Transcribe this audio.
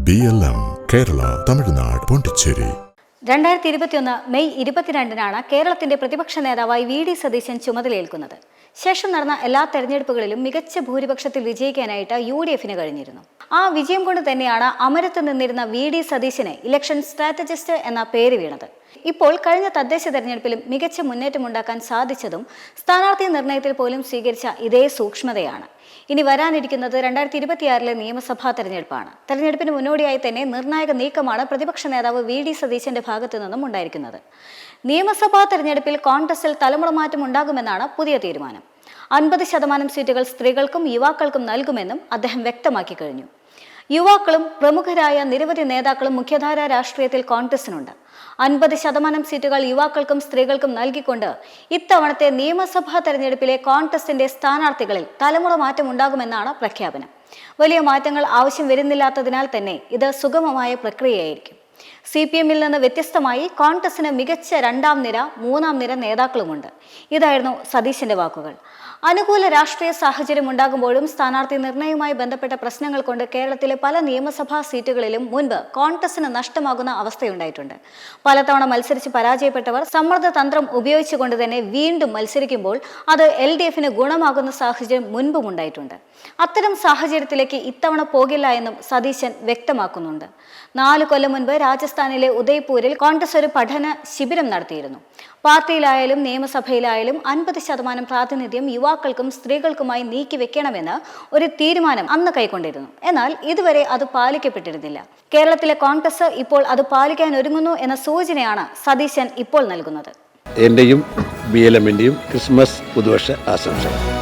BLM Kerala, Tamil Nadu, Pondicherry. 2021 May 22-നാണ് കേരളത്തിന്റെ പ്രതിപക്ഷ നേതാവായി വി.ഡി. സതീശൻ ചുമതലയേൽക്കുന്നത്. ശേഷം നടന്ന എല്ലാ തെരഞ്ഞെടുപ്പുകളിലും മികച്ച ഭൂരിപക്ഷത്തിൽ വിജയിക്കാനായിട്ട് UDF-ന് കഴിഞ്ഞിരുന്നു. ആ വിജയം കൊണ്ട് തന്നെയാണ് അമരത്ത് നിന്നിരുന്ന വി.ഡി. സതീശന് ഇലക്ഷൻ സ്ട്രാറ്റജിസ്റ്റ് എന്ന പേര് വീണത്. ഇപ്പോൾ കഴിഞ്ഞ തദ്ദേശ തെരഞ്ഞെടുപ്പിലും മികച്ച മുന്നേറ്റമുണ്ടാക്കാൻ സാധിച്ചതും സ്ഥാനാർത്ഥി നിർണയത്തിൽ പോലും സ്വീകരിച്ച ഇതേ സൂക്ഷ്മതയാണ്. ഇനി വരാനിരിക്കുന്നത് 2026 നിയമസഭാ തെരഞ്ഞെടുപ്പാണ്. തെരഞ്ഞെടുപ്പിന് മുന്നോടിയായി തന്നെ നിർണായക നീക്കമാണ് പ്രതിപക്ഷ നേതാവ് വി.ഡി. സതീശന്റെ ഭാഗത്തു നിന്നും ഉണ്ടായിരിക്കുന്നത്. നിയമസഭാ തെരഞ്ഞെടുപ്പിൽ കോൺഗ്രസിൽ തലമുറ മാറ്റം ഉണ്ടാകുമെന്നാണ് പുതിയ തീരുമാനം. 50% സീറ്റുകൾ സ്ത്രീകൾക്കും യുവാക്കൾക്കും നൽകുമെന്നും അദ്ദേഹം വ്യക്തമാക്കി കഴിഞ്ഞു. യുവാക്കളും പ്രമുഖരായ നിരവധി നേതാക്കളും മുഖ്യധാരാ രാഷ്ട്രീയത്തിൽ കോൺഗ്രസിനുണ്ട്. 50% സീറ്റുകൾ യുവാക്കൾക്കും സ്ത്രീകൾക്കും നൽകിക്കൊണ്ട് ഇത്തവണത്തെ നിയമസഭാ തെരഞ്ഞെടുപ്പിലെ കോൺഗ്രസിന്റെ സ്ഥാനാർത്ഥികളിൽ തലമുറ മാറ്റം ഉണ്ടാകുമെന്നാണ് പ്രഖ്യാപനം. വലിയ മാറ്റങ്ങൾ ആവശ്യം വരുന്നില്ലാത്തതിനാൽ തന്നെ ഇത് സുഗമമായ പ്രക്രിയയായിരിക്കും. CPM-ൽ നിന്ന് വ്യത്യസ്തമായി കോൺഗ്രസിന് മികച്ച 2ാം നിര 3ാം നിര നേതാക്കളുമുണ്ട്. ഇതായിരുന്നു സതീശന്റെ വാക്കുകൾ. അനുകൂല രാഷ്ട്രീയ സാഹചര്യം ഉണ്ടാകുമ്പോഴും സ്ഥാനാർത്ഥി നിർണയവുമായി ബന്ധപ്പെട്ട പ്രശ്നങ്ങൾ കൊണ്ട് കേരളത്തിലെ പല നിയമസഭാ സീറ്റുകളിലും മുൻപ് കോൺഗ്രസിന് നഷ്ടമാകുന്ന അവസ്ഥയുണ്ടായിട്ടുണ്ട്. പലതവണ മത്സരിച്ച് പരാജയപ്പെട്ടവർ സമ്മർദ്ദ തന്ത്രം ഉപയോഗിച്ചുകൊണ്ട് തന്നെ വീണ്ടും മത്സരിക്കുമ്പോൾ അത് LDF-ന് ഗുണമാകുന്ന സാഹചര്യം മുൻപും ഉണ്ടായിട്ടുണ്ട്. അത്തരം സാഹചര്യത്തിലേക്ക് ഇത്തവണ പോകില്ല എന്നും സതീശൻ വ്യക്തമാക്കുന്നുണ്ട്. 4 കൊല്ലം മുൻപ് രാജസ്ഥാനിലെ ഉദയ്പൂരിൽ കോൺഗ്രസ് ഒരു പഠന ശിബിരം നടത്തിയിരുന്നു. പാർട്ടിയിലായാലും നിയമസഭയിലായാലും 50% പ്രാതിനിധ്യം യുവാക്കൾക്കും സ്ത്രീകൾക്കുമായി നീക്കിവെക്കണമെന്ന് ഒരു തീരുമാനം അന്ന് കൈക്കൊണ്ടിരുന്നു. എന്നാൽ ഇതുവരെ അത് പാലിക്കപ്പെട്ടിരുന്നില്ല. കേരളത്തിലെ കോൺഗ്രസ് ഇപ്പോൾ അത് പാലിക്കാൻ ഒരുങ്ങുന്നു എന്ന സൂചനയാണ് സതീശൻ ഇപ്പോൾ നൽകുന്നത്. എന്റെയും BLM-ന്റെയും ക്രിസ്മസ് പുതുവർഷ ആശംസകൾ.